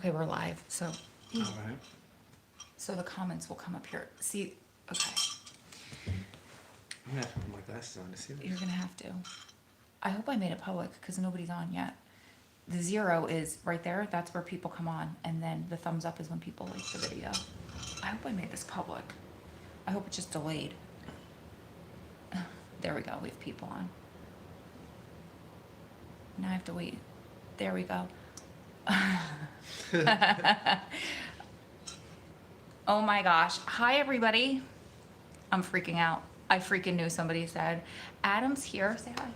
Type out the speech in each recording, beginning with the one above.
Okay, we're live, so. All right. So the comments will come up here. See, okay, I'm gonna have to put my glasses on to see this. you're gonna have to. I hope I made it public because nobody's on yet. The 0 is right there, that's where people come on, and then the thumbs up is when people like the video. I hope I made this public. I hope it's just delayed. There we go, we have people on. Now I have to wait. There we go. Oh my gosh. Hi, everybody. I'm freaking out. I freaking knew somebody said. Adam's here. Say hi.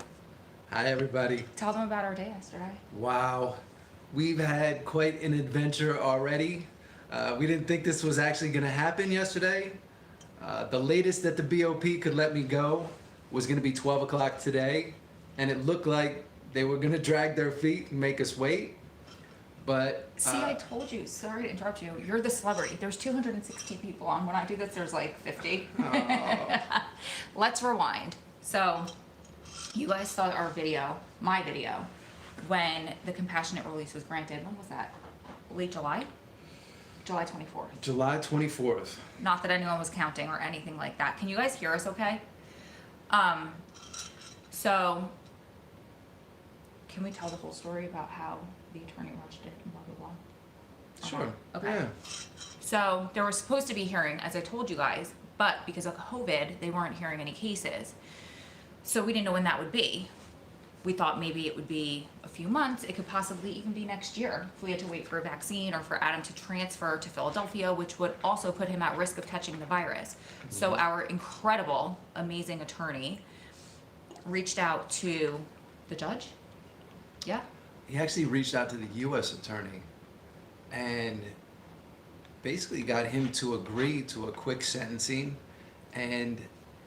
Hi, everybody. Tell them about our day yesterday. Wow. We've had quite an adventure already. We didn't think this was actually going to happen yesterday. The latest that the BOP could let me go was going to be 12 o'clock today, and it looked like they were going to drag their feet and make us wait. But See, I told you. Sorry to interrupt you. You're the celebrity. There's 260 people on. When I do this, there's like 50. Oh. Let's rewind. So, you guys saw our video, my video, when the compassionate release was granted. When was that? Late July? July 24th. July 24th. Not that anyone was counting or anything like that. Can you guys hear us okay? So, can we tell the whole story about how the attorney rushed it and blah, blah, blah? Sure. Okay. Yeah. So, there was supposed to be hearing, as I told you guys, but because of COVID, they weren't hearing any cases. So, we didn't know when that would be. We thought maybe it would be a few months. It could possibly even be next year if we had to wait for a vaccine or for Adam to transfer to Philadelphia, which would also put him at risk of catching the virus. So our incredible, amazing attorney reached out to the judge. Yeah. He actually reached out to the U.S. attorney and basically got him to agree to a quick sentencing. And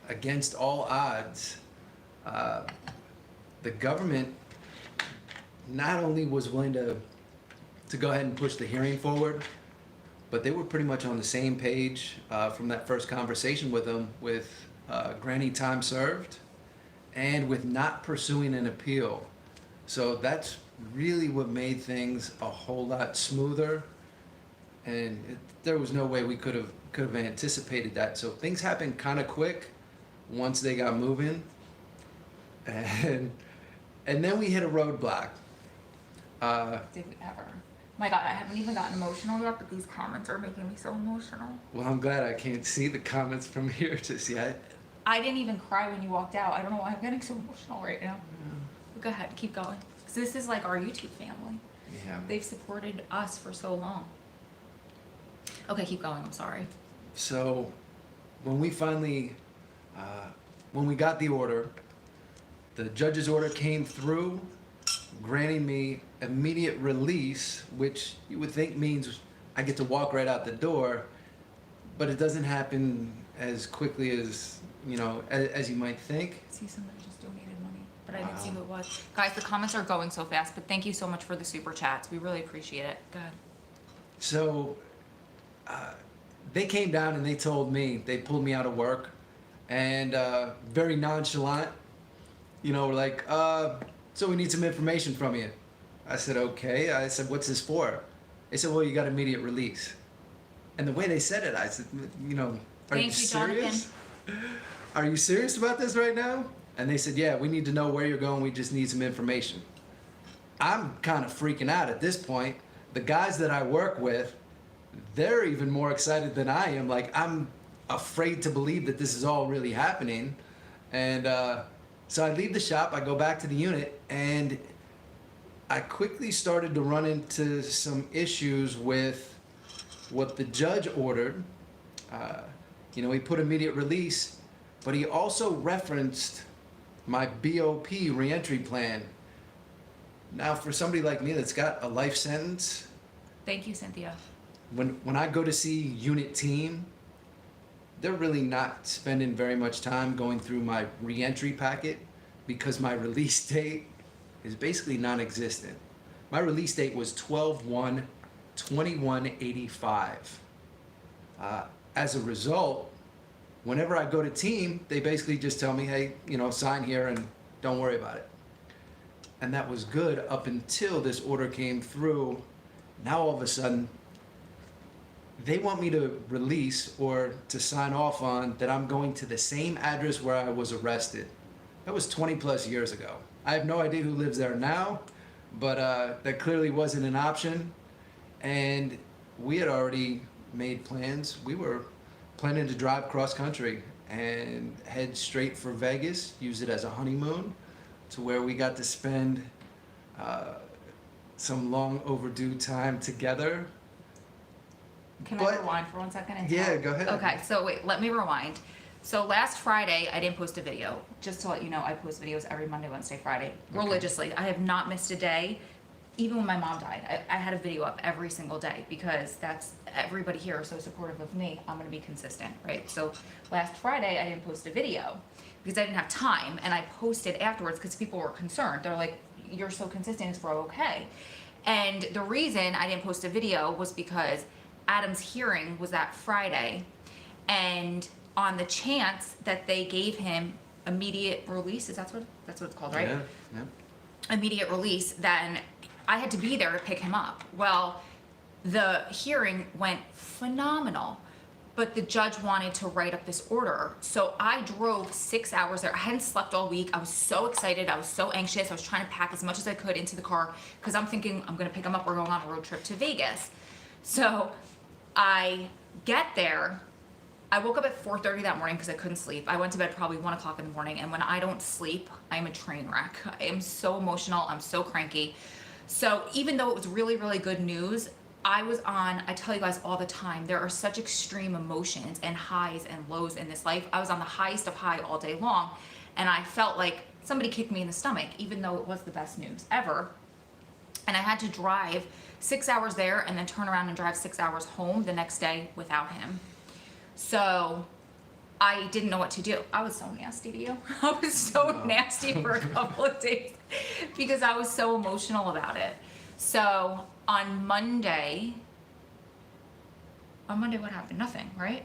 against all odds, the government not only was willing to go ahead and push the hearing forward, but they were pretty much on the same page from that first conversation with him, with granting time served and with not pursuing an appeal. So that's really what made things a whole lot smoother, and there was no way we could have anticipated that. So things happened kind of quick once they got moving, and then we hit a roadblock. Did we ever? My God, I haven't even gotten emotional yet, but these comments are making me so emotional. Well, I'm glad I can't see the comments from here to see. I didn't even cry when you walked out. I don't know why I'm getting so emotional right now. But go ahead, keep going. 'Cause this is like our YouTube family. Yeah. They've supported us for so long. Okay, keep going. I'm sorry. So when we finally, when we got the order, the judge's order came through, granting me immediate release, which you would think means I get to walk right out the door, but it doesn't happen as quickly as, you know, as you might think. See, somebody just donated money, but I didn't see who it was. Guys, the comments are going so fast, but thank you so much for the super chats. We really appreciate it. Go ahead. So they came down and they told me, they pulled me out of work, and very nonchalant, you know, like, so we need some information from you. I said, okay. I said, what's this for? They said, well, you got immediate release. And the way they said it, I said, you know, are you serious? Are you serious about this right now? And they said, yeah, we need to know where you're going. We just need some information. I'm kind of freaking out at this point. The guys that I work with, they're even more excited than I am. Like, I'm afraid to believe that this is all really happening. And so I leave the shop, I go back to the unit, and I quickly started to run into some issues with what the judge ordered. You know, he put immediate release, but he also referenced my BOP reentry plan. Now, for somebody like me that's got a life sentence, Thank you, Cynthia. when I go to see unit team, they're really not spending very much time going through my reentry packet because my release date is basically non-existent. My release date was 12/1/2185. As a result, whenever I go to team, they basically just tell me, hey, you know, sign here and don't worry about it. And that was good up until this order came through Now all of a sudden, they want me to release or to sign off on that I'm going to the same address where I was arrested. That was 20 plus years ago. I have no idea who lives there now, but that clearly wasn't an option. And we had already made plans. We were planning to drive cross country and head straight for Vegas, use it as a honeymoon, to where we got to spend some long overdue time together. Can I rewind for 1 second? And Yeah, tell- go ahead. Okay, so wait, let me rewind. So last Friday, I didn't post a video. Just to let you know, I post videos every Monday, Wednesday, Friday, religiously. I have not missed a day. Even when my mom died, I had a video up every single day because that's everybody here is so supportive of me. I'm gonna be consistent, right? So last Friday, I didn't post a video because I didn't have time, and I posted afterwards because people were concerned. They're like, "You're so consistent, is Ro okay?" And the reason I didn't post a video was because Adam's hearing was that Friday, and on the chance that they gave him immediate release, that's what it's called, right? Yeah. Immediate release, then I had to be there to pick him up. Well, the hearing went phenomenal, but the judge wanted to write up this order. So I drove 6 hours there. I hadn't slept all week. I was so excited. I was so anxious. I was trying to pack as much as I could into the car because I'm thinking I'm gonna pick him up. We're going on a road trip to Vegas. So I get there. I woke up at 4:30 that morning because I couldn't sleep. I went to bed probably 1 o'clock in the morning, and when I don't sleep, I'm a train wreck. I am so emotional. I'm so cranky. So even though it was really, really good news, I tell you guys all the time, there are such extreme emotions and highs and lows in this life. I was on the highest of high all day long, and I felt like somebody kicked me in the stomach, even though it was the best news ever. And I had to drive 6 hours there and then turn around and drive 6 hours home the next day without him. So I didn't know what to do. I was so nasty to you. I was so nasty for a couple of days because I was so emotional about it. So on Monday, what happened? Nothing, right?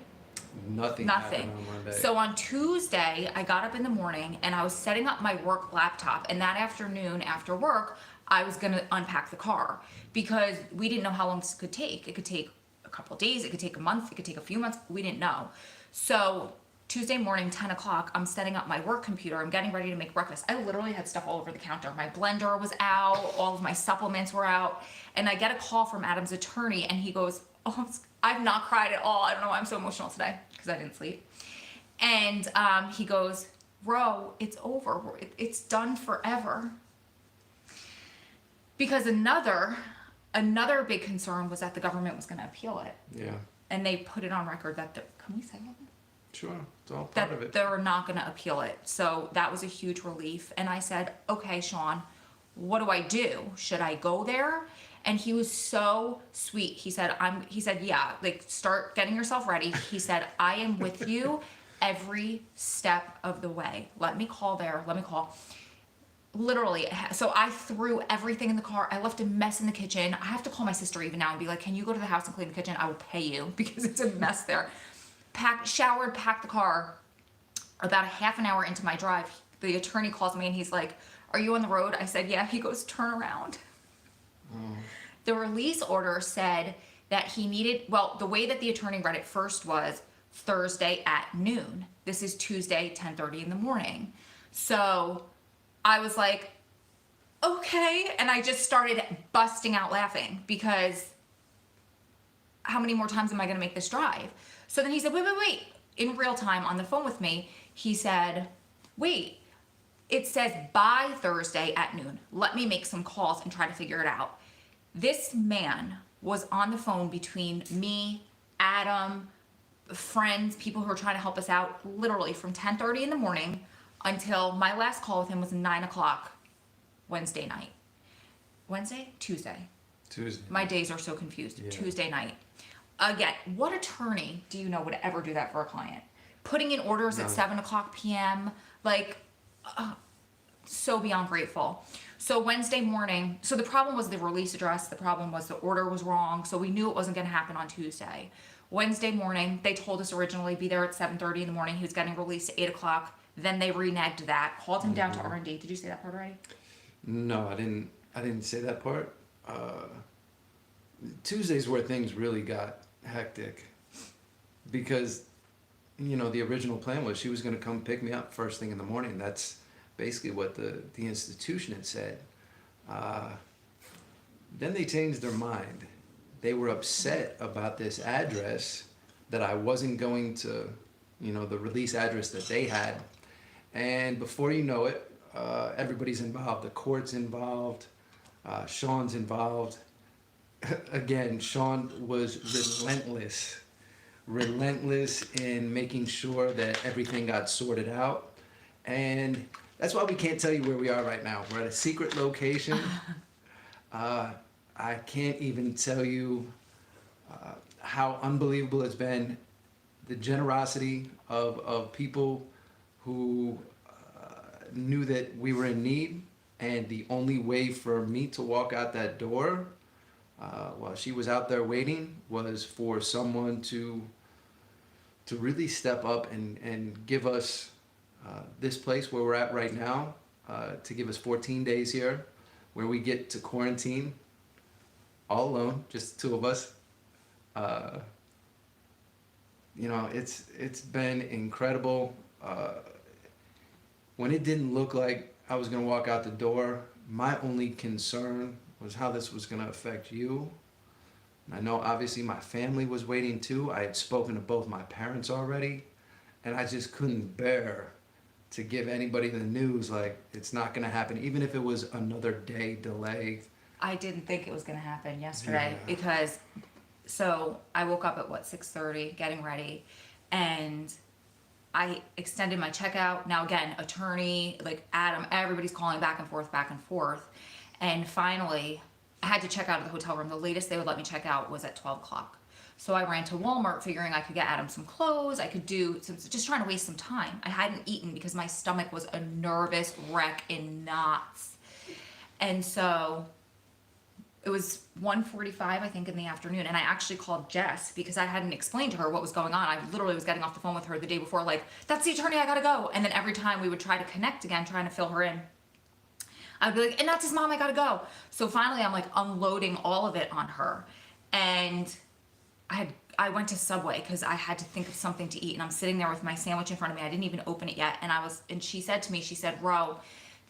Nothing. Nothing. Happened on Monday. So on Tuesday, I got up in the morning and I was setting up my work laptop. And that afternoon after work, I was going to unpack the car because we didn't know how long this could take. It could take a couple of days. It could take a month. It could take a few months. We didn't know. So Tuesday morning, 10 o'clock, I'm setting up my work computer. I'm getting ready to make breakfast. I literally had stuff all over the counter. My blender was out. All of my supplements were out. And I get a call from Adam's attorney and he goes, "Oh, I've not cried at all. I don't know why I'm so emotional today," because I didn't sleep. And he goes, "Ro, it's over. It's done forever." Because another big concern was that the government was going to appeal it. Yeah. And they put it on record that can we say that? Sure. It's all part of it. They were not going to appeal it. So that was a huge relief. And I said, "Okay, Sean, what do I do? Should I go there?" And he was so sweet. He said, "Yeah, like start getting yourself ready." He said, "I am with you every step of the way. Let me call there. Let me call." Literally, so I threw everything in the car. I left a mess in the kitchen. I have to call my sister even now and be like, "Can you go to the house and clean the kitchen? I will pay you," because it's a mess there. Showered, packed the car. About a half an hour into my drive, the attorney calls me and he's like, "Are you on the road?" I said, "Yeah." He goes, "Turn around." The release order said that he needed, well, the way that the attorney read it first was Thursday at noon. This is Tuesday, 10:30 in the morning. So I was like, okay. And I just started busting out laughing because how many more times am I going to make this drive? So then he said, wait. In real time on the phone with me, he said, "Wait, it says by Thursday at noon. Let me make some calls and try to figure it out." This man was on the phone between me, Adam, friends, people who were trying to help us out, literally from 10:30 in the morning until my last call with him was 9 o'clock Wednesday night. Tuesday. My days are so confused. Yeah. Tuesday night. Again, what attorney do you know would ever do that for a client? Putting in orders at 7 o'clock p.m., like, so beyond grateful. So Wednesday morning, so the problem was the release address. The problem was the order was wrong. So we knew it wasn't going to happen on Tuesday. Wednesday morning, they told us originally be there at 7:30 in the morning. He was getting released at 8 o'clock. Then they reneged that, called him down to R&D. Did you say that part already? No, I didn't say that part. Tuesdays where things really got hectic because, you know, the original plan was she was going to come pick me up first thing in the morning. That's basically what the institution had said. Then they changed their mind. They were upset about this address that I wasn't going to, you know, the release address that they had. And before you know it, everybody's involved. The court's involved. Sean's involved. Again, Sean was relentless in making sure that everything got sorted out. And that's why we can't tell you where we are right now. We're at a secret location. I can't even tell you how unbelievable it's been. The generosity of people who knew that we were in need, and the only way for me to walk out that door while she was out there waiting was for someone to really step up and give us this place where we're at right now, to give us 14 days here where we get to quarantine all alone, just the two of us. You know, it's been incredible. When it didn't look like I was gonna walk out the door, my only concern was how this was gonna affect you. And I know obviously my family was waiting too. I had spoken to both my parents already, and I just couldn't bear to give anybody the news like it's not gonna happen, even if it was another day delay. I didn't think it was going to happen yesterday Yeah. because, so I woke up at 6:30 getting ready, and I extended my checkout. Now again, attorney, like Adam, everybody's calling back and forth. And finally I had to check out of the hotel room. The latest they would let me check out was at 12 o'clock. So I ran to Walmart figuring I could get Adam some clothes. I could do some, just trying to waste some time. I hadn't eaten because my stomach was a nervous wreck in knots. And so it was 1:45, I think, in the afternoon, and I actually called Jess because I hadn't explained to her what was going on. I literally was getting off the phone with her the day before, like, that's the attorney, I gotta go. And then every time we would try to connect again, trying to fill her in, I'd be like, and that's his mom, I gotta go. So finally I'm like unloading all of it on her. And I went to Subway because I had to think of something to eat, and I'm sitting there with my sandwich in front of me. I didn't even open it yet. And she said to me, she said, Ro,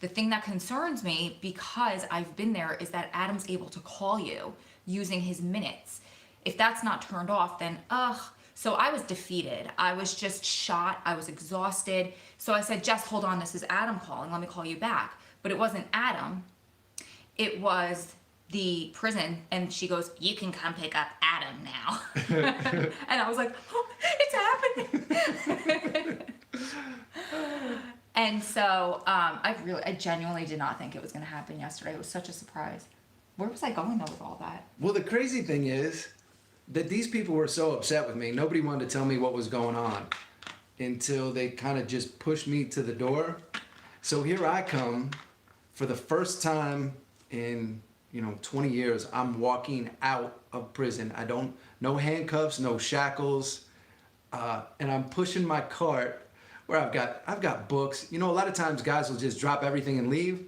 the thing that concerns me, because I've been there, is that Adam's able to call you using his minutes. If that's not turned off, then ugh. So I was defeated. I was just shot. I was exhausted. So I said, Jess, hold on. This is Adam calling. Let me call you back. But it wasn't Adam. It was the prison. And she goes, you can come pick up Adam now. And I was like, oh, it's happening. And so I genuinely did not think it was going to happen yesterday. It was such a surprise. Where was I going though with all that? Well, the crazy thing is that these people were so upset with me. Nobody wanted to tell me what was going on until they kind of just pushed me to the door. So here I come for the first time in, 20 years. I'm walking out of prison. No handcuffs, no shackles. And I'm pushing my cart where I've got books. A lot of times guys will just drop everything and leave.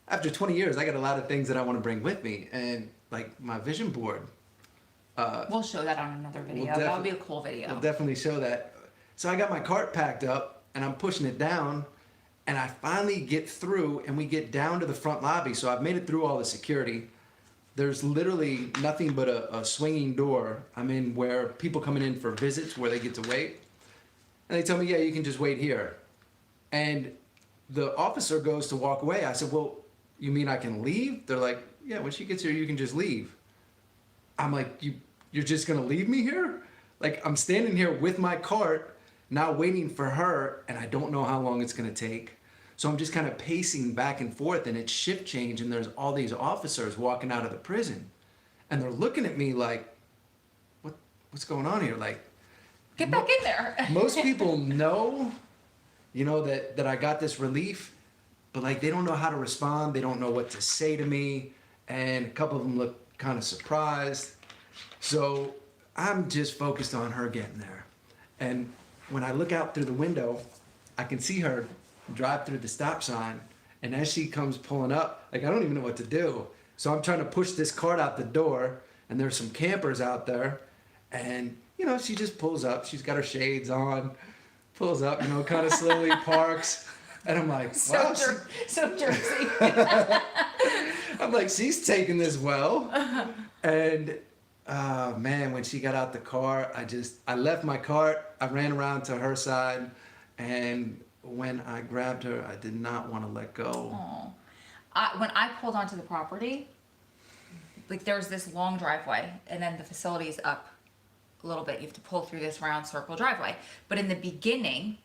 After 20 years, I got a lot of things that I want to bring with me, and like my vision board. We'll show that on another video. That would be a cool video. We'll definitely show that. So I got my cart packed up, and I'm pushing it down, and I finally get through, and we get down to the front lobby. So I've made it through all the security. There's literally nothing but a swinging door. I'm in where people coming in for visits, where they get to wait. And they tell me, yeah, you can just wait here. And the officer goes to walk away. I said, well, you mean I can leave? They're like, yeah, when she gets here, you can just leave. I'm like, you're just gonna leave me here? Like, I'm standing here with my cart, now waiting for her, and I don't know how long it's gonna take. So I'm just kind of pacing back and forth, and it's shift change, and there's all these officers walking out of the prison. And they're looking at me like, what's going on here? Like, get back in there. Most people know, that I got this relief, but like they don't know how to respond. They don't know what to say to me. And a couple of them look kind of surprised. So I'm just focused on her getting there. And when I look out through the window, I can see her drive through the stop sign. And as she comes pulling up, like I don't even know what to do. So I'm trying to push this cart out the door, and there's some campers out there, and she just pulls up. She's got her shades on, pulls up, kind of slowly parks, and I'm like, wow, so Jersey. I'm like, she's taking this well. And man, when she got out the car, I left my cart, I ran around to her side, and when I grabbed her, I did not want to let go. Oh. When I pulled onto the property, like there's this long driveway, and then the facility's up a little bit. You have to pull through this round circle driveway. But in the beginning,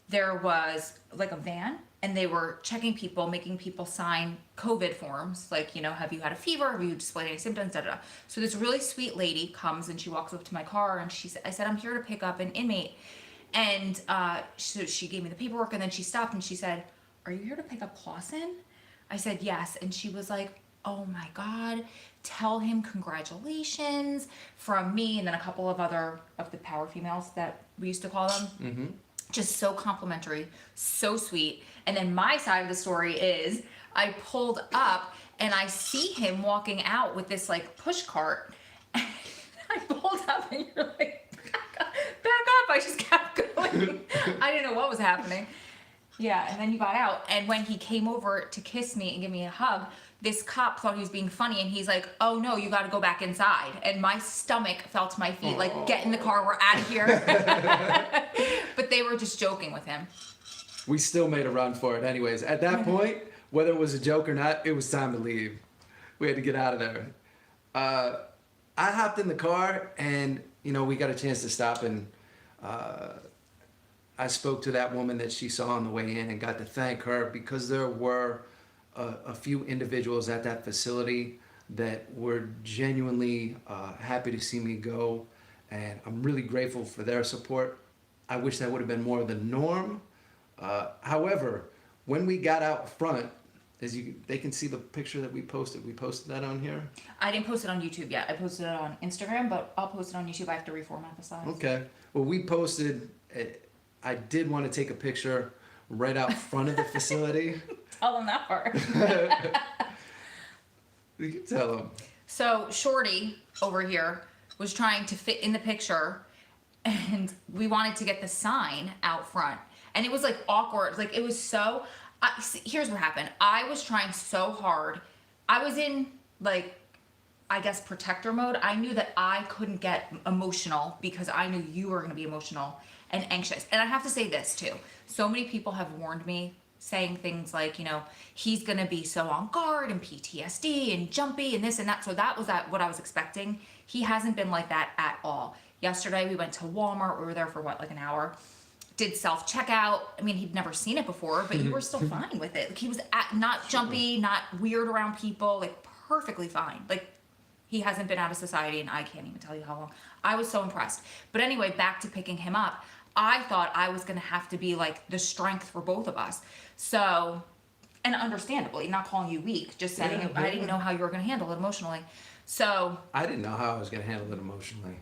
there was like a van, and they were checking people, making people sign COVID forms, like, have you had a fever? Have you displayed any symptoms? Da, da, da. So this really sweet lady comes and she walks up to my car, and I said, I'm here to pick up an inmate. And so she gave me the paperwork, and then she stopped and she said, are you here to pick up Clausen? I said, yes. And she was like, oh my God, tell him congratulations from me, and then a couple of other of the power females that we used to call them. Mm-hmm. Just so complimentary, so sweet. And then my side of the story is I pulled up and I see him walking out with this like push cart. And I pulled up and you're like, back up. I just kept going. I didn't know what was happening. Yeah, and then you got out. And when he came over to kiss me and give me a hug, this cop thought he was being funny, and he's like, oh no, you got to go back inside. And my stomach fell to my feet, like, get in the car, we're out of here. But they were just joking with him. We still made a run for it anyways. At that point, whether it was a joke or not, it was time to leave. We had to get out of there. I hopped in the car, and, we got a chance to stop, and I spoke to that woman that she saw on the way in and got to thank her, because there were a few individuals at that facility that were genuinely happy to see me go, and I'm really grateful for their support. I wish that would have been more of the norm. However, when we got out front, they can see the picture that we posted. We posted that on here. I didn't post it on YouTube yet. I posted it on Instagram, but I'll post it on YouTube. I have to reformat the slides. Okay. Well, we posted. I did want to take a picture right out front of the facility. Tell them that part. You can tell them. So Shorty over here was trying to fit in the picture, and we wanted to get the sign out front, and it was like awkward. Like it was so. Here's what happened. I was trying so hard. I was in like, I guess, protector mode. I knew that I couldn't get emotional because I knew you were going to be emotional and anxious. And I have to say this too. So many people have warned me, saying things like, he's going to be so on guard and PTSD and jumpy and this and that. So that was what I was expecting. He hasn't been like that at all. Yesterday we went to Walmart. We were there for like an hour. Did self-checkout. I mean, he'd never seen it before, but you were still fine with it. Like he was not jumpy, not weird around people, like perfectly fine. Like he hasn't been out of society, and I can't even tell you how long. I was so impressed. But anyway, back to picking him up. I thought I was going to have to be like the strength for both of us. So, and understandably, not calling you weak, just saying I didn't know how you were going to handle it emotionally. So. I didn't know how I was going to handle it emotionally.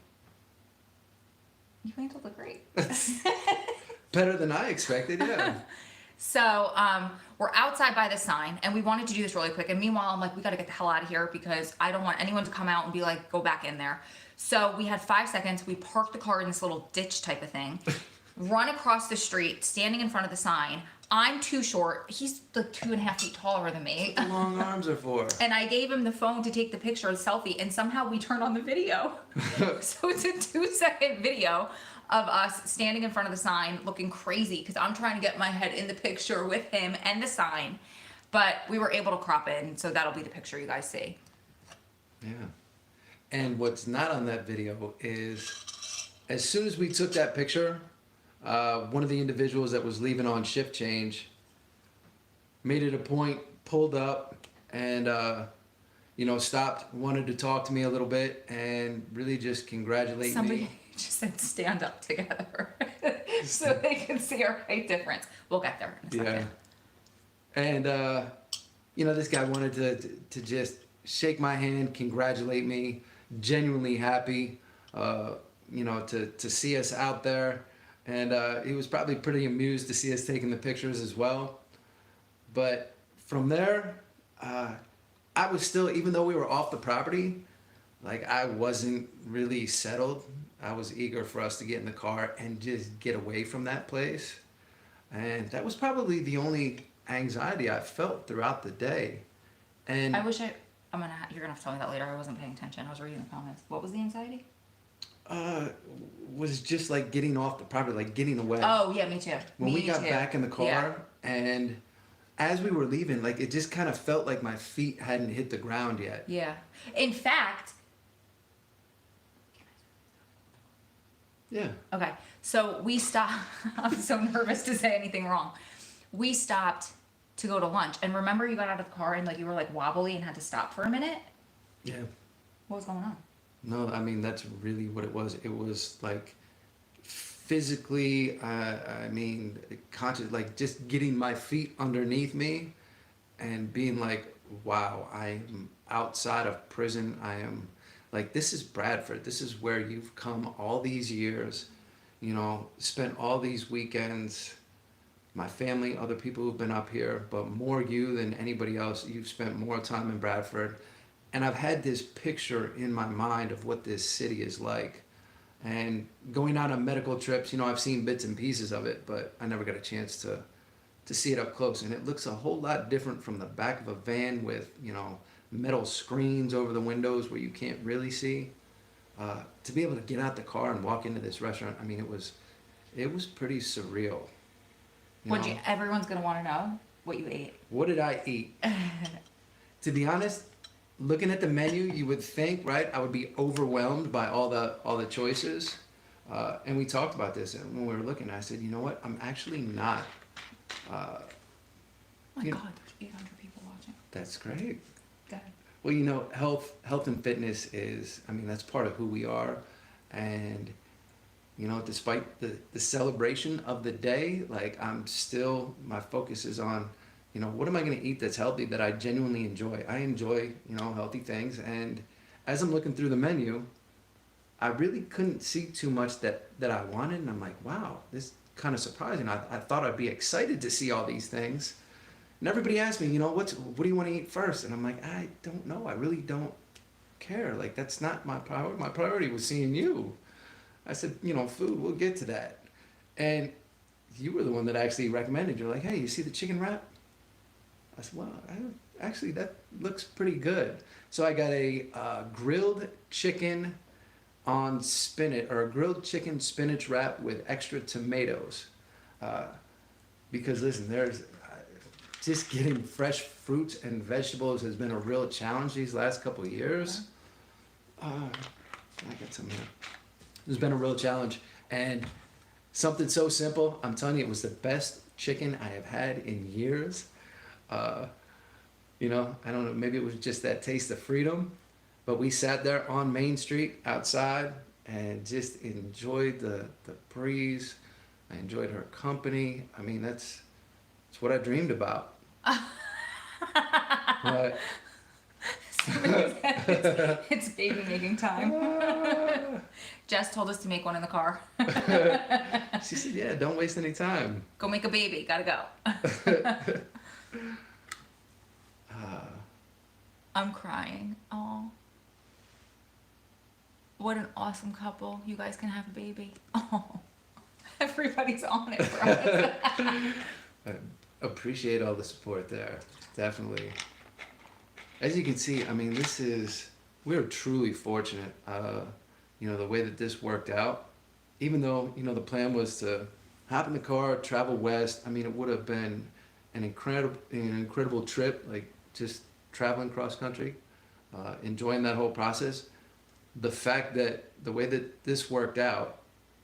You handled it great. Better than I expected, yeah. So we're outside by the sign, and we wanted to do this really quick. And meanwhile, I'm like, we got to get the hell out of here because I don't want anyone to come out and be like, go back in there. So we had 5 seconds. We parked the car in this little ditch type of thing, run across the street, standing in front of the sign. I'm too short. He's like 2.5 feet taller than me. What the long arms are for. And I gave him the phone to take the picture, a selfie, and somehow we turned on the video. So it's a 2-second video of us standing in front of the sign looking crazy because I'm trying to get my head in the picture with him and the sign. But we were able to crop it, and so that'll be the picture you guys see. Yeah. And what's not on that video is as soon as we took that picture, one of the individuals that was leaving on shift change made it a point, pulled up, and stopped, wanted to talk to me a little bit, and really just congratulate Somebody me. just said stand up together so they can see our height difference. We'll get there in a second. And this guy wanted to just shake my hand, congratulate me, genuinely happy, to see us out there. And he was probably pretty amused to see us taking the pictures as well. But from there, I was still, even though we were off the property, Like, I wasn't really settled. I was eager for us to get in the car and just get away from that place. And that was probably the only anxiety I felt throughout the day. And I wish you're gonna have to tell me that later. I wasn't paying attention. I was reading the comments. What was the anxiety? was just like getting off the property, like getting away. Oh yeah, me too. When we Me got too. back in the car, Yeah. and as we were leaving, like it just kind of felt like my feet hadn't hit the ground yet. Yeah. In fact, Yeah. okay. So we stopped. I'm so nervous to say anything wrong. We stopped to go to lunch, and remember, you got out of the car and like you were like wobbly and had to stop for a minute. Yeah. What was going on? No, I mean that's really what it was. It was like physically, I mean, conscious, like just getting my feet underneath me, and being like, "Wow, I'm outside of prison. I am like this is Bradford. This is where you've come all these years. You know, spent all these weekends." My family, other people who've been up here, but more you than anybody else. You've spent more time in Bradford. And I've had this picture in my mind of what this city is like. And going out on medical trips, you know, I've seen bits and pieces of it, but I never got a chance to see it up close. And it looks a whole lot different from the back of a van with, you know, metal screens over the windows where you can't really see. To be able to get out the car and walk into this restaurant, I mean, it was pretty surreal. Everyone's gonna want to know what you ate. What did I eat? To be honest, looking at the menu, you would think, right, I would be overwhelmed by all the choices. And we talked about this when we were looking. I said, you know what? I'm actually not. Oh my God, there's 800 people watching. That's great. Go ahead. Well, you know, health and fitness is, I mean, that's part of who we are. And, you know, despite the celebration of the day, like my focus is on, you know, what am I going to eat that's healthy, that I genuinely enjoy? I enjoy, you know, healthy things. And as I'm looking through the menu, I really couldn't see too much that I wanted. And I'm like, wow, this is kind of surprising. I thought I'd be excited to see all these things. And everybody asked me, you know, what do you want to eat first? And I'm like, I don't know. I really don't care. Like, that's not my priority. My priority was seeing you. I said, you know, food, we'll get to that. And you were the one that actually recommended. You're like, hey, you see the chicken wrap? I said, well, actually, that looks pretty good. So I got a grilled chicken on spinach, or a grilled chicken spinach wrap with extra tomatoes. Because listen, there's just getting fresh fruits and vegetables has been a real challenge these last couple of years. I got some here. It's been a real challenge, and something so simple. I'm telling you, it was the best chicken I have had in years. You know, I don't know, maybe it was just that taste of freedom, but we sat there on Main Street outside and just enjoyed the breeze. I enjoyed her company. I mean, that's what I dreamed about. But It's baby making time. Jess told us to make one in the car. she said, yeah, don't waste any time. Go make a baby. Gotta go. I'm crying. Oh. What an awesome couple. You guys can have a baby. Oh. Everybody's on it for us. I appreciate all the support there. Definitely. As you can see, I mean, we're truly fortunate, you know, the way that this worked out. Even though, you know, the plan was to hop in the car, travel west. I mean, it would have been an incredible trip, like just traveling cross country, enjoying that whole process. The fact that the way that this worked out,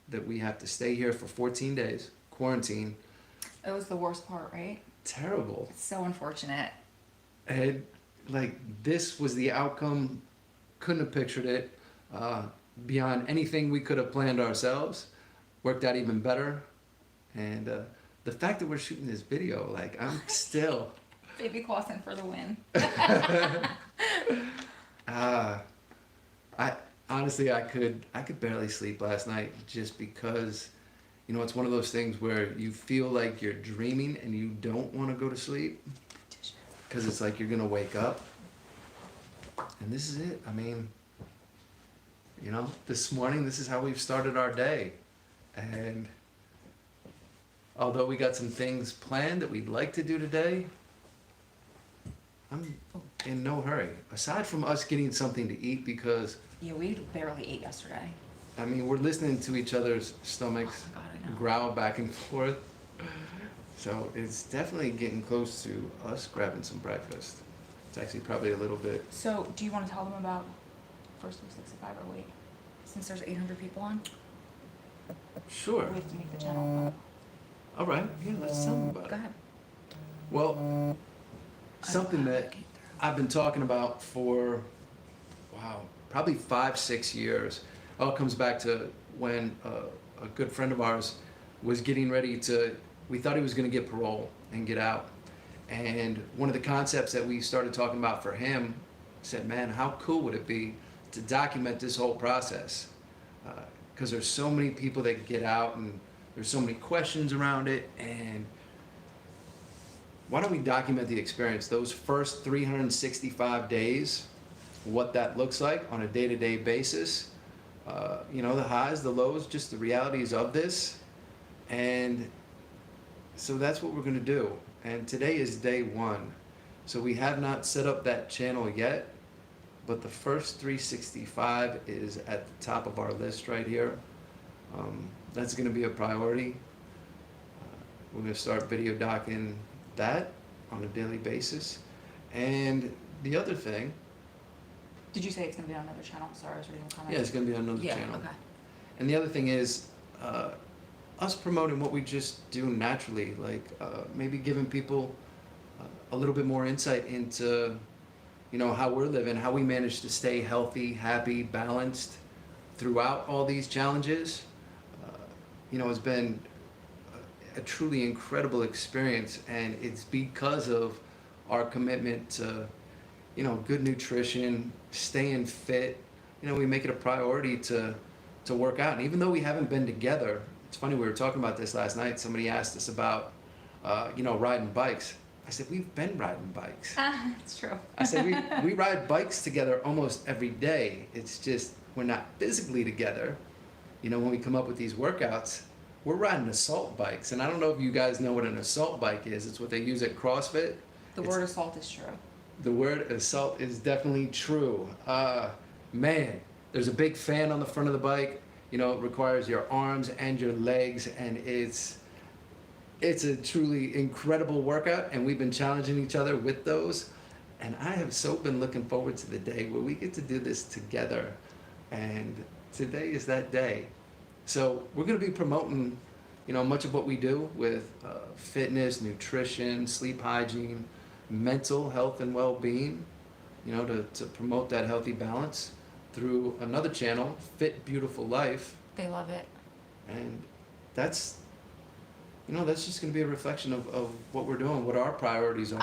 that we have to stay here for 14 days, quarantine. It was the worst part, right? Terrible. It's so unfortunate. And like this was the outcome. Couldn't have pictured it beyond anything we could have planned ourselves. Worked out even better. And the fact that we're shooting this video, like I'm still. Baby Clausen for the win. I honestly, I could barely sleep last night just because, you know, it's one of those things where you feel like you're dreaming and you don't want to go to sleep because it's like you're gonna wake up, and this is it. I mean, you know, this morning, this is how we've started our day. And although we got some things planned that we'd like to do today, I'm in no hurry. Aside from us getting something to eat, because, Yeah, we barely ate yesterday. I mean, we're listening to each other's stomachs Oh my God, I know. growl back and forth. So it's definitely getting close to us grabbing some breakfast. It's actually probably a little bit. So, do you want to tell them about first week 65 or wait? Since there's 800 people on, Sure. we have to make the channel. All right. Yeah, let's tell them about Go it. ahead. Well, something that I've been talking about for, wow, probably 5-6 years. All comes back to when a good friend of ours was getting ready to, we thought he was going to get parole and get out. And one of the concepts that we started talking about for him said, man, how cool would it be to document this whole process? Because there's so many people that get out and there's so many questions around it. And why don't we document the experience, those first 365 days, what that looks like on a day-to-day basis, you know, the highs, the lows, just the realities of this. And so that's what we're going to do. And today is day 1. So we have not set up that channel yet, but the first 365 is at the top of our list right here. That's going to be a priority. We're going to start video docking that on a daily basis. And the other thing, Did you say it's going to be on another channel? Sorry, I was reading the comments. yeah, it's going to be on another Yeah, channel. okay. And the other thing is us promoting what we just do naturally, like maybe giving people a little bit more insight into, you know, how we're living, how we manage to stay healthy, happy, balanced throughout all these challenges. You know, it's been a truly incredible experience, and it's because of our commitment to, you know, good nutrition, staying fit. You know, we make it a priority to work out. And even though we haven't been together, it's funny, we were talking about this last night. Somebody asked us about, you know, riding bikes. I said, we've been riding bikes. It's true. I said, we ride bikes together almost every day. It's just, we're not physically together. You know, when we come up with these workouts, we're riding assault bikes. And I don't know if you guys know what an assault bike is. It's what they use at CrossFit. The word assault is true. The word assault is definitely true. Man, there's a big fan on the front of the bike. You know, it requires your arms and your legs, and it's a truly incredible workout, and we've been challenging each other with those. And I have so been looking forward to the day where we get to do this together. And today is that day. So we're going to be promoting, you know, much of what we do with fitness, nutrition, sleep hygiene, mental health and well-being, you know, to promote that healthy balance through another channel, Fit Beautiful Life. They love it. And that's, you know, that's just going to be a reflection of what we're doing, what our priorities are.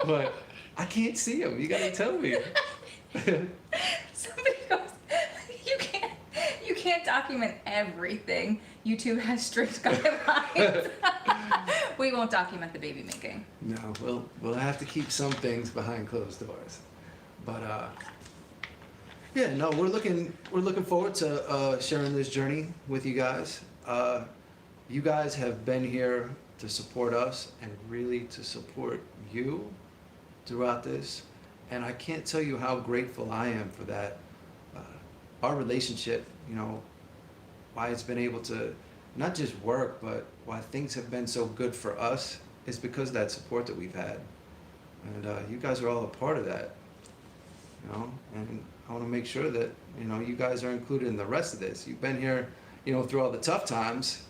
But I can't see them. You got to tell me. Somebody goes, you can't document everything. YouTube has strict guidelines. We won't document the baby making. No, we'll have to keep some things behind closed doors. But yeah, no, we're looking forward to sharing this journey with you guys. You guys have been here to support us and really to support you throughout this, and I can't tell you how grateful I am for that. Our relationship, you know, why it's been able to not just work, but why things have been so good for us is because of that support that we've had. And you guys are all a part of that, you know, and I want to make sure that, you know, you guys are included in the rest of this. You've been here, you know, through all the tough times,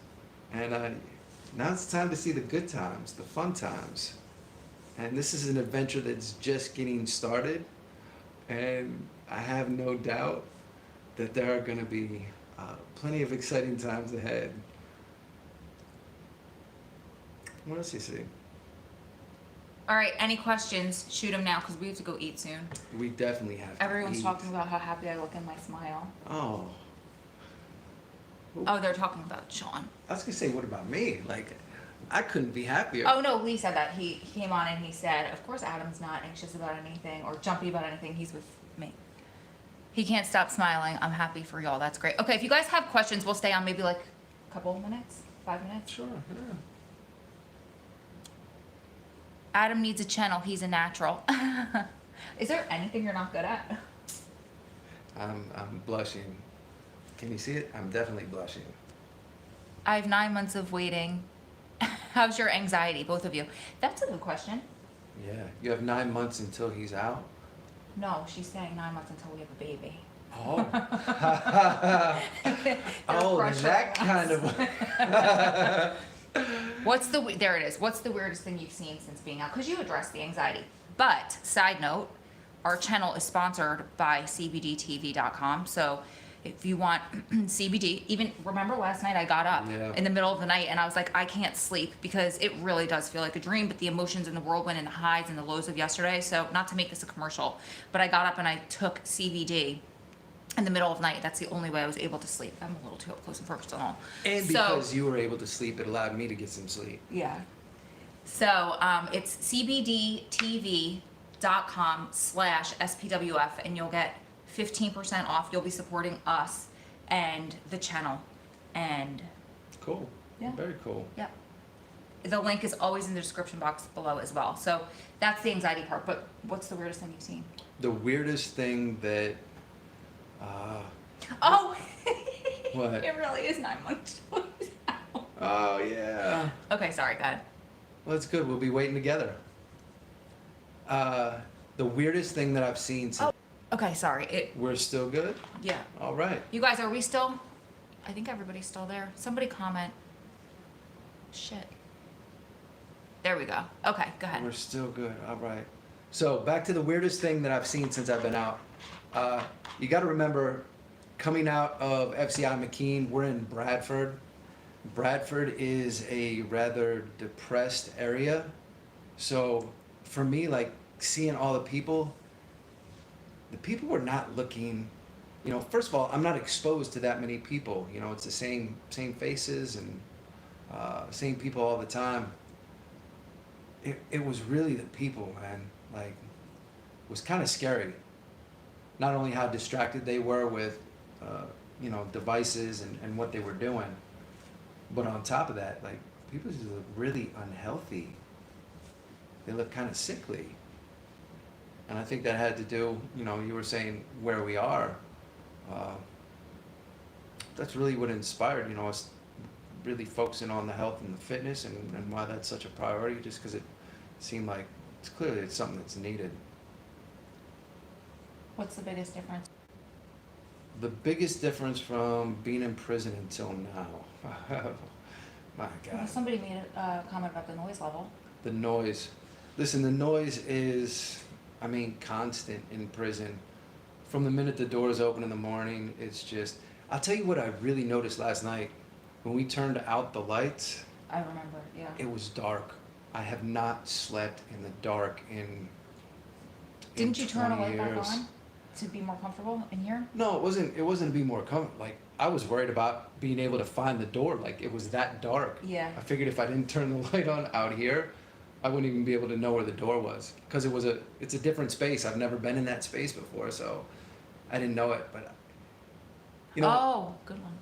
and now it's time to see the good times, the fun times. And this is an adventure that's just getting started, and I have no doubt that there are going to be plenty of exciting times ahead. What else do you see? All right, any questions? Shoot them now because we have to go eat soon. We definitely have to Everyone's eat. talking about how happy I look in my smile. Oh. Oh, they're talking about Sean. I was going to say, what about me? Like, I couldn't be happier. Oh, no, Lee said that. He came on and he said, of course Adam's not anxious about anything or jumpy about anything. He's with me. He can't stop smiling. I'm happy for y'all. That's great. Okay, if you guys have questions, we'll stay on maybe like a couple of minutes, 5 minutes. Sure. Yeah. Adam needs a channel. He's a natural. Is there anything you're not good at? I'm blushing. Can you see it? I'm definitely blushing. I have 9 months of waiting. How's your anxiety, both of you? That's a good question. Yeah. You have 9 months until he's out? No, she's saying 9 months until we have a baby. Oh. They're Oh, pressuring that us. kind of. There it is. What's the weirdest thing you've seen since being out? Because you addressed the anxiety. But, side note, our channel is sponsored by CBDTV.com. So if you want CBD, even remember last night I got up in the middle of the night and I was like, I can't sleep because it really does feel like a dream, but the emotions and the whirlwind and the highs and the lows of yesterday. So not to make this a commercial, but I got up and I took CBD in the middle of the night. That's the only way I was able to sleep. I'm a little too up close and personal. And because you were able to sleep, it allowed me to get some sleep. Yeah. So it's cbdtv.com/SPWF and you'll get 15% off. You'll be supporting us and the channel. And Cool. Yeah. Very cool. yep. The link is always in the description box below as well. So that's the anxiety part. But what's the weirdest thing you've seen? The weirdest thing that. Oh! What? It really is 9 months. Oh yeah. Okay, sorry, go ahead. Well, that's good. We'll be waiting together. The weirdest thing that I've seen. Since Okay, sorry. We're still good. Yeah. All right. You guys, are we still? I think everybody's still there. Somebody comment. Shit. There we go. Okay, go ahead. We're still good. All right. So back to the weirdest thing that I've seen since I've been out. You got to remember, coming out of FCI McKean, we're in Bradford. Bradford is a rather depressed area. So for me, like seeing all the people were not looking, first of all, I'm not exposed to that many people. It's the same faces and same people all the time. It was really the people, man. Like, it was kind of scary. Not only how distracted they were with, devices and what they were doing, but on top of that, like, people just look really unhealthy. They look kind of sickly. And I think that had to do, you were saying where we are. That's really what inspired, us really focusing on the health and the fitness and why that's such a priority, just because it seemed like it's something that's needed. What's the biggest difference? The biggest difference from being in prison until now. My God. Somebody made a comment about the noise level. The noise. Listen, the noise is, constant in prison. From the minute the doors open in the morning, it's just, I'll tell you what I really noticed last night. When we turned out the lights, I remember, yeah. it was dark. I have not slept in the dark in Didn't you turn a 20 light back years. on to be more comfortable in here? No, it wasn't to be more comfortable. Like, I was worried about being able to find the door. Like, it was that dark. Yeah. I figured if I didn't turn the light on out here, I wouldn't even be able to know where the door was. Because it's a different space. I've never been in that space before, so I didn't know it. But, Oh, good one.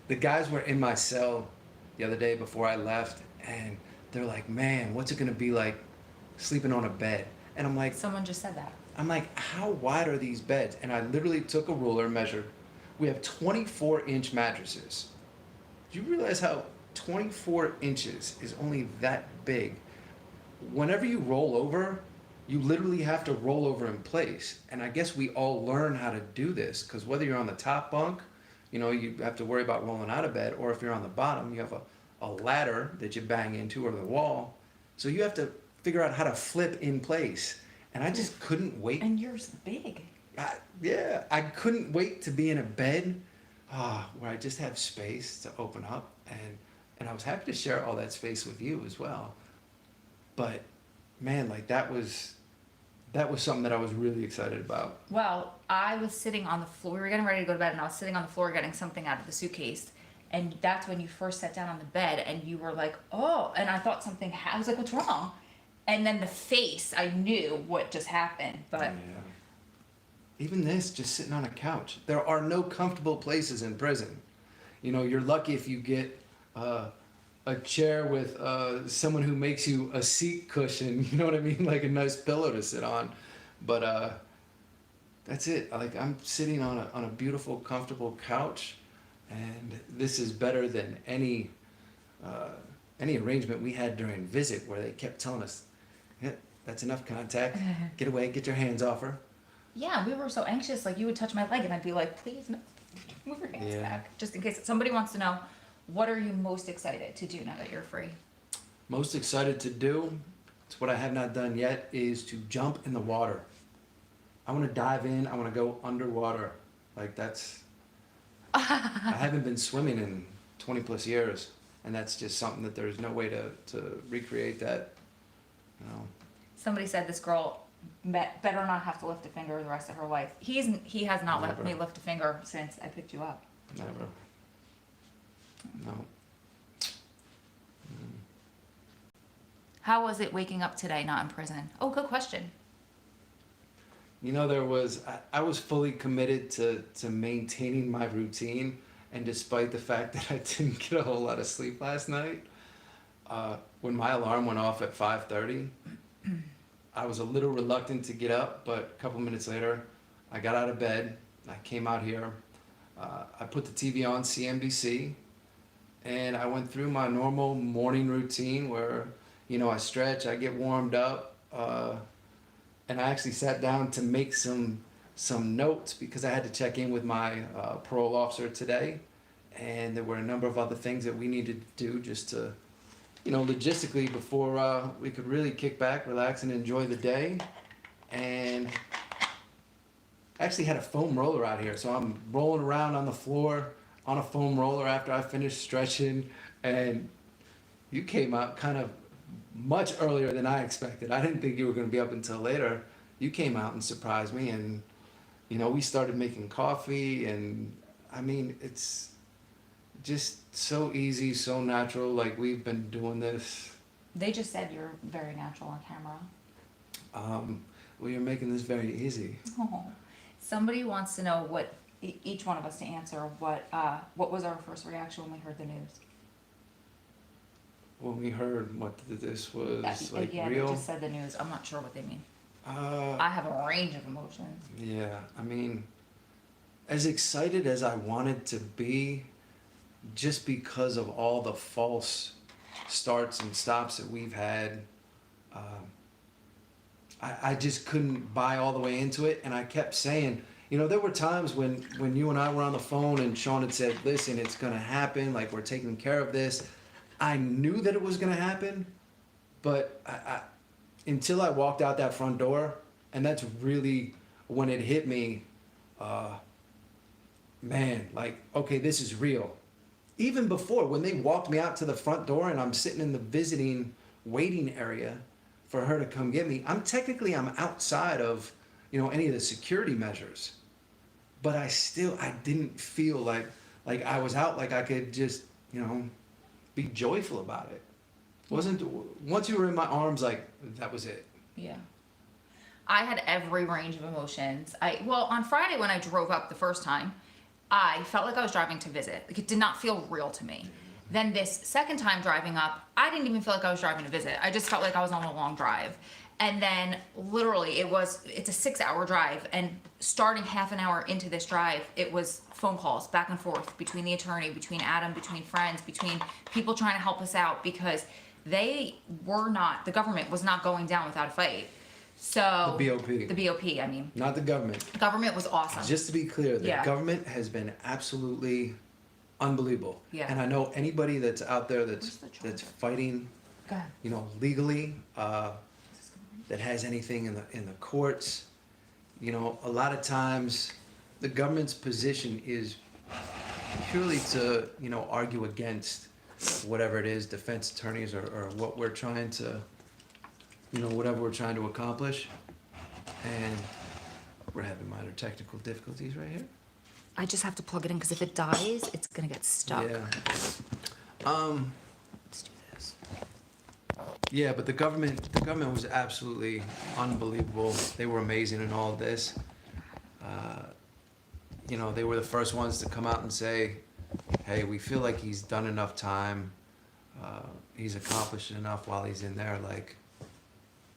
the guys were in my cell the other day before I left, and they're like, man, what's it going to be like sleeping on a bed? And I'm like, Someone just said that. how wide are these beds? And I literally took a ruler and measured. We have 24-inch mattresses. Do you realize how 24 inches is only that big? Whenever you roll over, you literally have to roll over in place. And I guess we all learn how to do this, because whether you're on the top bunk, you have to worry about rolling out of bed, or if you're on the bottom, you have a ladder that you bang into or the wall. So you have to figure out how to flip in place. And I just couldn't wait. And yours big. I couldn't wait to be in a bed where I just have space to open up. And I was happy to share all that space with you as well. But man, like that was something that I was really excited about. Well, I was sitting on the floor. We were getting ready to go to bed, and I was sitting on the floor getting something out of the suitcase. And that's when you first sat down on the bed, and you were like, oh, and I thought something, I was like, what's wrong? And then the face, I knew what just happened, but Yeah. even this, just sitting on a couch. There are no comfortable places in prison. You know, you're lucky if you get a chair with someone who makes you a seat cushion, you know what I mean? Like a nice pillow to sit on. But that's it. Like, I'm sitting on a beautiful, comfortable couch, and this is better than any arrangement we had during visit where they kept telling us, yeah, that's enough contact. Get away, get your hands off her. Yeah, we were so anxious. Like, you would touch my leg, and I'd be like, please, no, move your hands back. Just in case somebody wants to know, what are you most excited to do now that you're free? Most excited to do, it's what I have not done yet, is to jump in the water. I want to dive in. I want to go underwater. Like, that's... I haven't been swimming in 20 plus years, and that's just something that there's no way to recreate that, you know. Somebody said this girl better not have to lift a finger the rest of her life. He has not let me lift a finger since I picked you up. Never. No. How was it waking up today, not in prison? Oh, good question. You know, I was fully committed to maintaining my routine, and despite the fact that I didn't get a whole lot of sleep last night, when my alarm went off at 5:30, I was a little reluctant to get up, but a couple minutes later, I got out of bed, I came out here, I put the TV on CNBC, and I went through my normal morning routine where, you know, I stretch, I get warmed up, and I actually sat down to make some notes because I had to check in with my parole officer today, and there were a number of other things that we needed to do just to, you know, logistically before we could really kick back, relax, and enjoy the day. And I actually had a foam roller out here, so I'm rolling around on the floor on a foam roller after I finished stretching, and you came out kind of much earlier than I expected. I didn't think you were going to be up until later. You came out and surprised me, and, you know, we started making coffee, and I mean, it's just so easy, so natural. Like, we've been doing this. They just said you're very natural on camera. Well, you're making this very easy. Oh. Somebody wants to know what each one of us to answer. What was our first reaction when we heard the news? When we heard what this was, like, yeah, real. they just said the news. I'm not sure what they mean. I have a range of emotions. Yeah, I mean, as excited as I wanted to be, just because of all the false starts and stops that we've had, I just couldn't buy all the way into it. And I kept saying, you know, there were times when you and I were on the phone and Sean had said, listen, it's going to happen, like, we're taking care of this. I knew that it was going to happen, but I until I walked out that front door, and that's really when it hit me, man, like, okay, this is real. Even before, when they walked me out to the front door and I'm sitting in the visiting waiting area for her to come get me, I'm outside of, you know, any of the security measures. But I didn't feel like I was out, like I could just, you know, be joyful about it. Once you were in my arms, like, that was it. Yeah. I had every range of emotions. On Friday when I drove up the first time, I felt like I was driving to visit. Like, it did not feel real to me. Then this second time driving up, I didn't even feel like I was driving to visit. I just felt like I was on a long drive. And then literally it's a 6-hour drive, and starting half an hour into this drive, it was phone calls back and forth between the attorney, between Adam, between friends, between people trying to help us out, because the government was not going down without a fight. So The BOP. The BOP, I mean. Not the government. The government was awesome. Just to be clear, the government has been absolutely unbelievable. Yeah. And I know anybody that's out there that's fighting, Go ahead. you know, legally, that has anything in the courts, you know, a lot of times the government's position is purely to, you know, argue against whatever it is, defense attorneys or what we're trying to, you know, whatever we're trying to accomplish. And we're having minor technical difficulties right here. I just have to plug it in, because if it dies, it's gonna get stuck. Yeah. Let's do this. Yeah, but the government was absolutely unbelievable. They were amazing in all of this. you know, they were the first ones to come out and say, hey, we feel like he's done enough time. He's accomplished enough while he's in there. Like,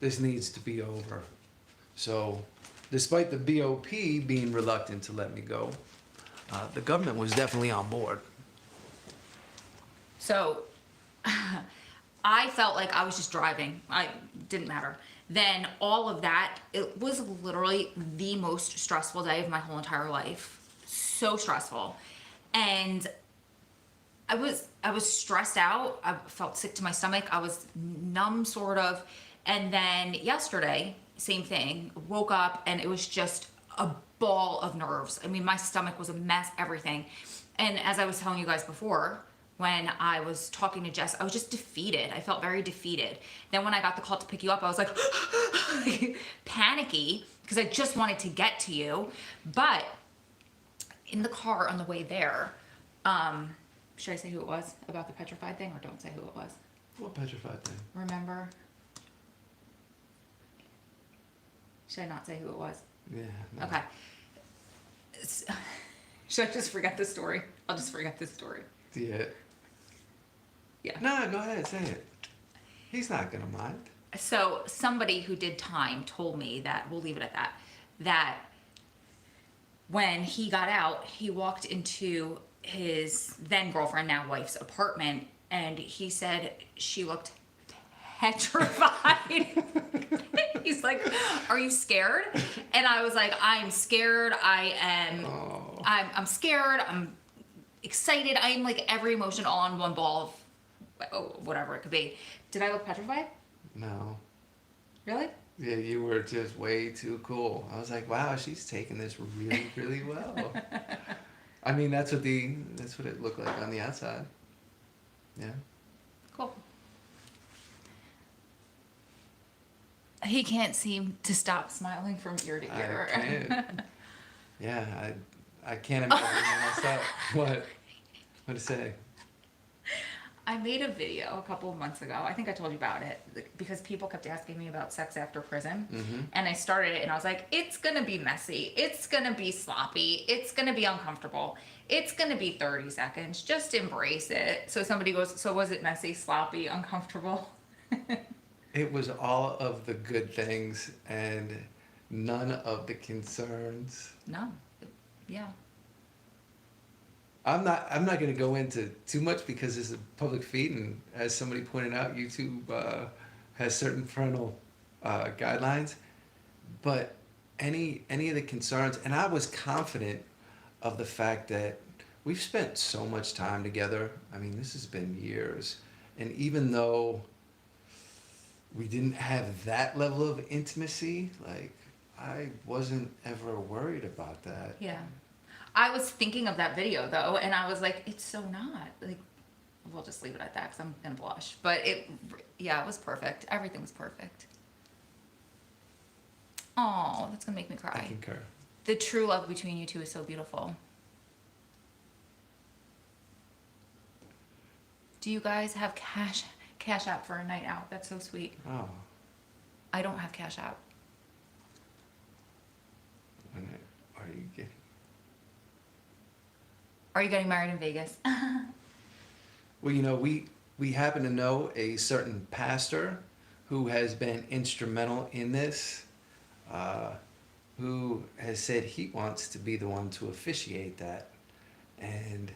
this needs to be over. So, despite the BOP being reluctant to let me go, the government was definitely on board. So I felt like I was just driving. I didn't matter. Then all of that, it was literally the most stressful day of my whole entire life. So stressful. And I was stressed out. I felt sick to my stomach. I was numb sort of. And then yesterday, same thing. Woke up and it was just a ball of nerves. I mean, my stomach was a mess, everything. And as I was telling you guys before, when I was talking to Jess, I was just defeated. I felt very defeated. Then when I got the call to pick you up, I was like panicky because I just wanted to get to you. But in the car on the way there, should I say who it was about the petrified thing, or don't say who it was? What petrified thing? Remember? Should I not say who it was? Yeah. No. Okay. Should I just forget the story? I'll just forget the story. Yeah. Yeah. No, go ahead, say it. He's not gonna mind. So somebody who did time told me that, we'll leave it at that, that when he got out, he walked into his then girlfriend, now wife's apartment, and he said she looked petrified. He's like, are you scared? And I was like, I'm scared. I'm scared. I'm excited. I'm like every emotion all on one ball of whatever it could be. Did I look petrified? No. Really? Yeah, you were just way too cool. I was like, wow, she's taking this really, really well. I mean, that's what it looked like on the outside. Yeah. Cool. He can't seem to stop smiling from ear to ear. I can't. Yeah, I can't imagine myself. What to say? I made a video a couple of months ago. I think I told you about it because people kept asking me about sex after prison. Mm-hmm. And I started it and I was like, it's going to be messy. It's going to be sloppy. It's going to be uncomfortable. It's going to be 30 seconds. Just embrace it. So somebody goes, so was it messy, sloppy, uncomfortable? It was all of the good things and none of the concerns. No. Yeah. I'm not going to go into too much because this is a public feed, and as somebody pointed out, YouTube has certain parental guidelines. But any of the concerns, and I was confident of the fact that we've spent so much time together. I mean, this has been years, and even though we didn't have that level of intimacy, like, I wasn't ever worried about that. Yeah. I was thinking of that video though, and I was like, it's so not. Like, we'll just leave it at that because I'm going to blush. But it was perfect. Everything was perfect. Oh, that's going to make me cry. I concur. The true love between you two is so beautiful. Do you guys have cash app for a night out? That's so sweet. Oh. I don't have cash app. Are you getting... Are you getting married in Vegas? Well, you know, we happen to know a certain pastor who has been instrumental in this, who has said he wants to be the one to officiate that. And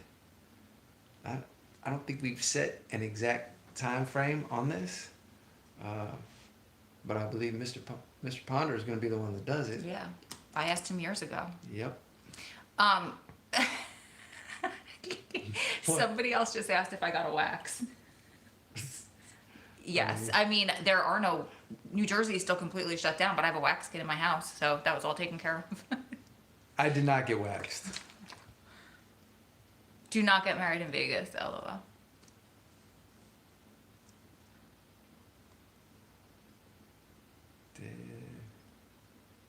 I don't think we've set an exact time frame on this, but I believe Mr. Ponder is going to be the one that does it. Yeah. I asked him years ago. Yep. Somebody else just asked if I got a wax. Yes. I mean, there are no... New Jersey is still completely shut down, but I have a wax kit in my house, so that was all taken care of. I did not get waxed. Do not get married in Vegas, LOL.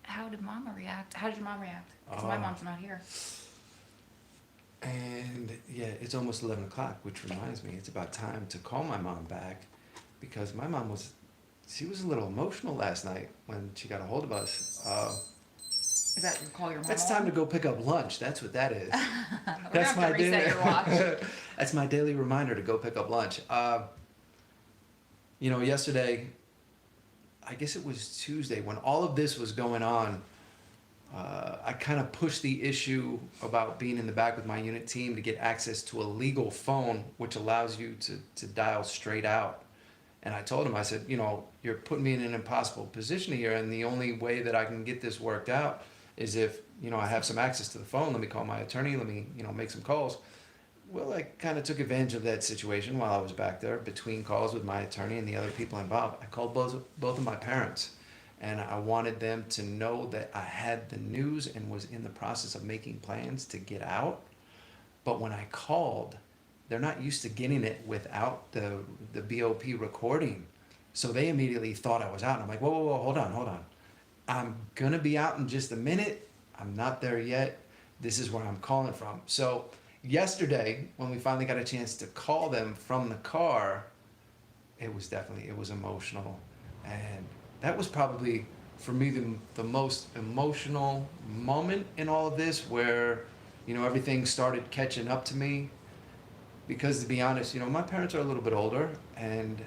How did Mama react? How did your mom react? Because my mom's not here. And yeah, it's almost 11 o'clock, which reminds me, it's about time to call my mom back, because my mom was a little emotional last night when she got a hold of us. Is that you call your mom? That's time to go pick up lunch. That's what that is. We're That's gonna have to reset your watch. That's my daily reminder to go pick up lunch. You know, yesterday, I guess it was Tuesday, when all of this was going on, I kind of pushed the issue about being in the back with my unit team to get access to a legal phone, which allows you to dial straight out. And I told him, I said, you know, you're putting me in an impossible position here, and the only way that I can get this worked out is if, you know, I have some access to the phone. Let me call my attorney. Let me, you know, make some calls. Well, I kind of took advantage of that situation while I was back there between calls with my attorney and the other people involved. I called both of my parents, and I wanted them to know that I had the news and was in the process of making plans to get out. But when I called, they're not used to getting it without the BOP recording. So they immediately thought I was out. And I'm like, whoa, hold on. I'm gonna be out in just a minute. I'm not there yet. This is where I'm calling from. So yesterday, when we finally got a chance to call them from the car, it was emotional. And that was probably, for me, the most emotional moment in all of this, where, you know, everything started catching up to me. Because, to be honest, you know, my parents are a little bit older, and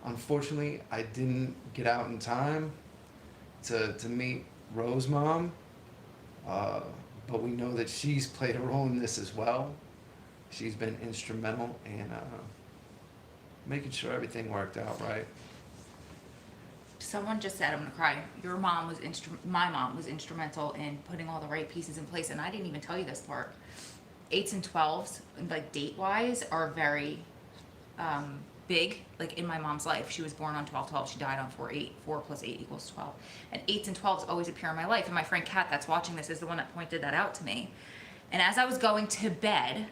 unfortunately, I didn't get out in time to meet Rose's mom. But we know that she's played a role in this as well. She's been instrumental in making sure everything worked out right. Someone just said, I'm gonna cry. Your mom was my mom was instrumental in putting all the right pieces in place, and I didn't even tell you this part. 8s and 12s, like date-wise, are very big, like in my mom's life. She was born on 12/12. She died on 4/8. 4 + 8 = 12. And 8s and 12s always appear in my life. And my friend Kat, that's watching this, is the one that pointed that out to me. And as I was going to bed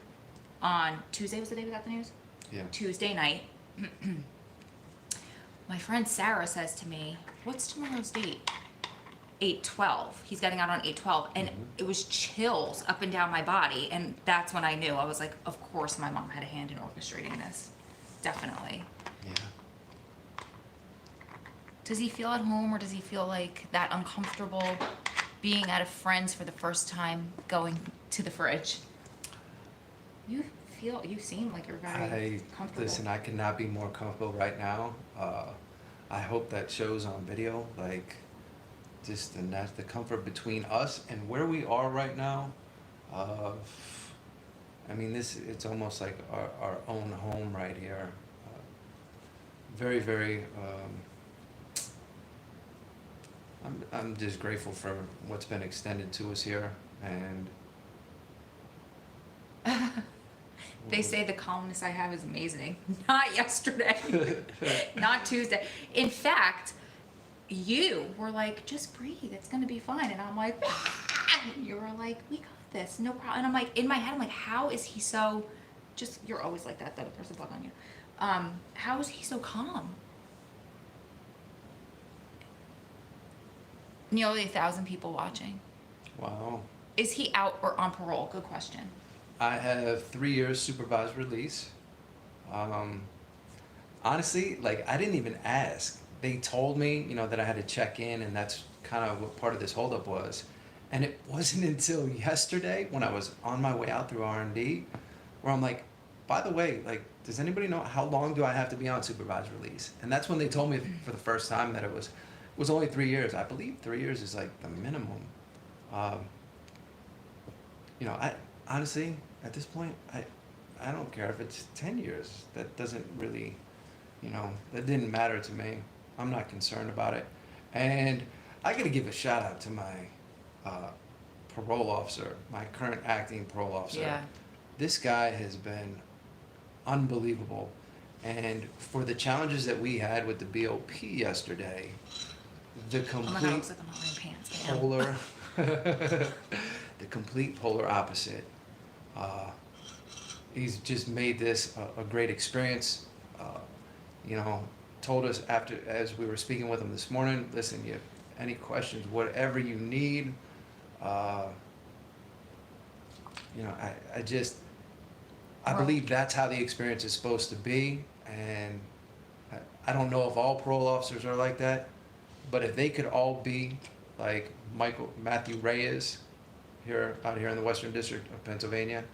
on Tuesday, was the day we got the news? Yeah. Tuesday night, my friend Sarah says to me, "What's tomorrow's date?" 8/12. He's getting out on 8/12, and it was chills up and down my body, and that's when I knew. I was like, of course my mom had a hand in orchestrating this. Definitely. Yeah. Does he feel at home, or does he feel like that uncomfortable being at a friend's for the first time, going to the fridge? You seem like you're very comfortable. Listen, I cannot be more comfortable right now. I hope that shows on video, like, just the comfort between us and where we are right now. I mean, it's almost like our own home right here. Very, very, I'm just grateful for what's been extended to us here. And They say the calmness I have is amazing. Not yesterday. Not Tuesday. In fact, you were like, just breathe, it's gonna be fine. And I'm like, you were like, we got this, no problem. And I'm like, in my head, I'm like, how is he so, just, you're always like that, there's a bug on you. How is he so calm? Nearly 1,000 people watching. wow. Is he out or on parole? Good question. I have 3 years supervised release. Honestly, like, I didn't even ask. They told me, you know, that I had to check in, and that's kind of what part of this holdup was. And it wasn't until yesterday, when I was on my way out through R&D, where I'm like, by the way, like, does anybody know how long do I have to be on supervised release? And that's when they told me for the first time that it was only 3 years. I believe 3 years is like the minimum. You know, I honestly, at this point, I don't care if it's 10 years. That doesn't really, you know, that didn't matter to me. I'm not concerned about it. And I gotta give a shout out to my parole officer, my current acting parole officer. Yeah. This guy has been unbelievable. And for the challenges that we had with the BOP yesterday, the Oh my God, it complete looks like I'm not wearing pants. I am. polar, the complete polar opposite. He's just made this a great experience. You know, told us after, as we were speaking with him this morning, listen, you have any questions, whatever you need. You know, I believe that's how the experience is supposed to be. And I don't know if all parole officers are like that, but if they could all be like Matthew Reyes, out here in the Western District of Pennsylvania.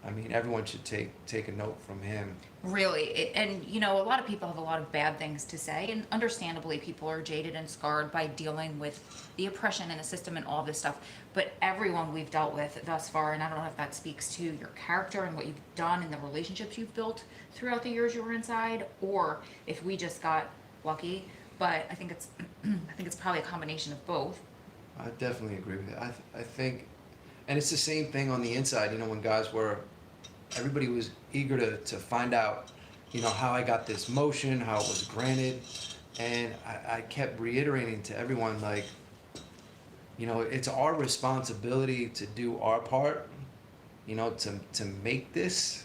I mean, everyone should take a note from him. Really, and you know, a lot of people have a lot of bad things to say, and understandably, people are jaded and scarred by dealing with the oppression in the system and all this stuff. But everyone we've dealt with thus far, and I don't know if that speaks to your character and what you've done and the relationships you've built throughout the years you were inside, or if we just got lucky. But I think it's, I think it's probably a combination of both. I definitely agree with it. I think, and it's the same thing on the inside. You know, when guys were, everybody was eager to find out, you know, how I got this motion, how it was granted, and I kept reiterating to everyone, like, you know, it's our responsibility to do our part, you know, to make this,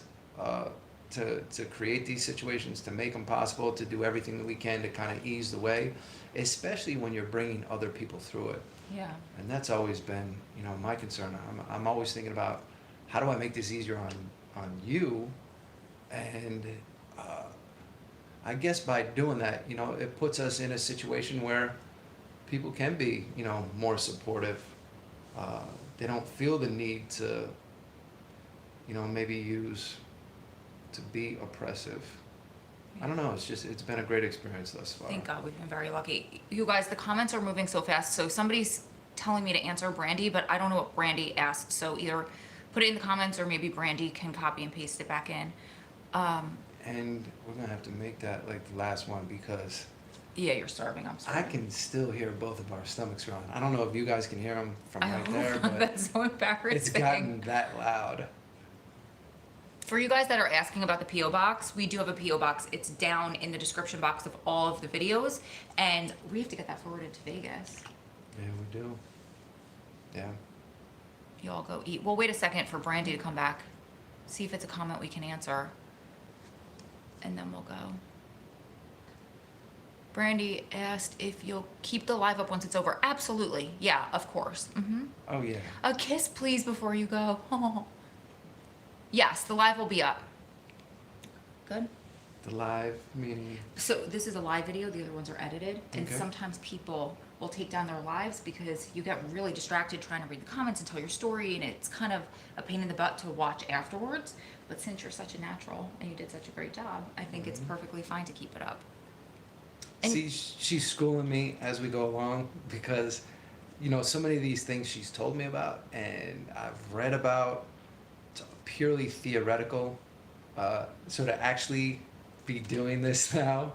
to create these situations, to make them possible, to do everything that we can to kind of ease the way, especially when you're bringing other people through it. Yeah. And that's always been, you know, my concern. I'm always thinking about, how do I make this easier on you? And I guess by doing that, you know, it puts us in a situation where people can be, you know, more supportive. They don't feel the need to, you know, maybe to be oppressive. I don't know, it's been a great experience thus far. Thank God, we've been very lucky. You guys, the comments are moving so fast, so somebody's telling me to answer Brandy, but I don't know what Brandy asked, so either put it in the comments or maybe Brandy can copy and paste it back in. And we're gonna have to make that like the last one, because Yeah, you're starving, I'm sorry. I can still hear both of our stomachs growling. I don't know if you guys can hear them from I right hope there, not. but That's so embarrassing. it's gotten that loud. For you guys that are asking about the P.O. box, we do have a P.O. box. It's down in the description box of all of the videos, and we have to get that forwarded to Vegas. Yeah, we do. Yeah. You all go eat. We'll wait a second for Brandy to come back, see if it's a comment we can answer, and then we'll go. Brandy asked if you'll keep the live up once it's over. Absolutely. Yeah, of course. Oh yeah. A kiss, please, before you go. Yes, the live will be up. Good. The live meeting. So this is a live video. The other ones are edited, and Okay. sometimes people will take down their lives because you get really distracted trying to read the comments and tell your story, and it's kind of a pain in the butt to watch afterwards. But since you're such a natural and you did such a great job, I think it's perfectly fine to keep it up. And See, she's schooling me as we go along, because, you know, so many of these things she's told me about and I've read about, it's purely theoretical. So to actually be doing this now,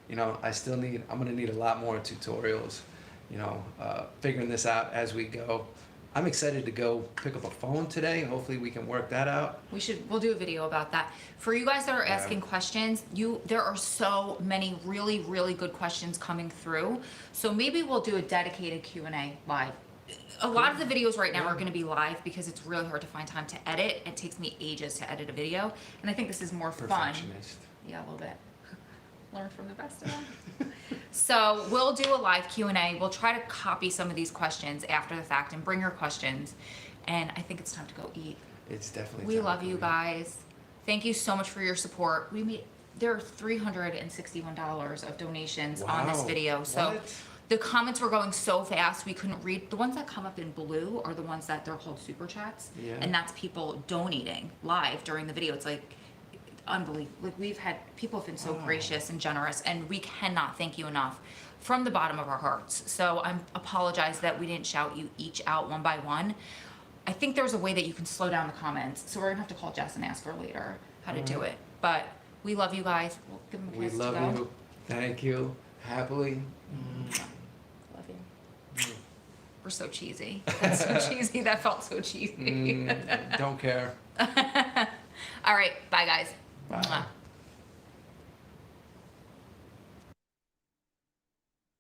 you know, I'm gonna need a lot more tutorials, you know, figuring this out as we go. I'm excited to go pick up a phone today. Hopefully we can work that out. we'll do a video about that. For you guys that are asking questions, there are so many really, really good questions coming through. So maybe we'll do a dedicated Q&A live. A lot of the videos right now are gonna be live because it's really hard to find time to edit. It takes me ages to edit a video. And I think this is more fun. Perfectionist. Yeah, a little bit. Learn from the best of them. So we'll do a live Q&A. We'll try to copy some of these questions after the fact and bring your questions. And I think it's time to go eat. It's definitely. We time love to you leave. guys. Thank you so much for your support. There are $361 of donations on this Wow. video. So What? the comments were going so fast we couldn't read. The ones that come up in blue are the ones that they're called super chats. Yeah. And that's people donating live during the video. It's like unbelievable. Like, we've had people have been so Wow. gracious and generous, and we cannot thank you enough from the bottom of our hearts. So I apologize that we didn't shout you each out one by one. I think there's a way that you can slow down the comments, so we're gonna have to call Jess and ask her later how to do it. But we love you guys. We'll give them a We kiss love to go. you. Thank you. Happily. Love you. We're so cheesy. That's so cheesy. That felt so cheesy. Don't care. All right, bye guys. Bye. Mwah.